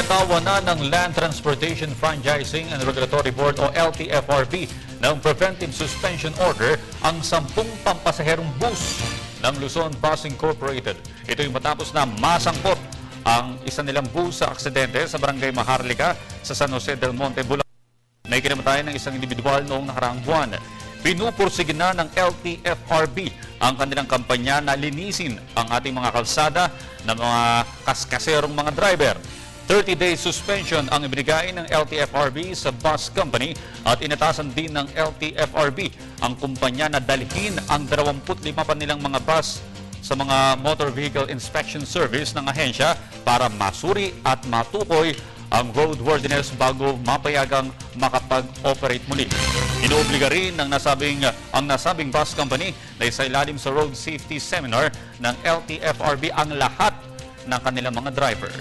Binitawan na ng Land Transportation Franchising and Regulatory Board o LTFRB ng preventive suspension order ang 10 pampasaherong bus ng Luzon Bus Incorporated. Ito'y matapos na masangkot ang isa nilang bus sa aksidente sa Barangay Maharlika sa San Jose del Monte, Bulacan. May kinamatayan ng isang individual noong nakaraang buwan. Pinupursige na ng LTFRB ang kanilang kampanya na linisin ang ating mga kalsada ng mga kaskaserong mga driver. 30-day suspension ang ibinigay ng LTFRB sa bus company at inatasan din ng LTFRB ang kumpanya na dalhin ang 25 pa nilang mga bus sa mga Motor Vehicle Inspection Service ng ahensya para masuri at matukoy ang roadworthiness bago mapayagang makapag-operate muli. Inobliga rin ang nasabing bus company na isailalim sa road safety seminar ng LTFRB ang lahat ng kanilang mga driver.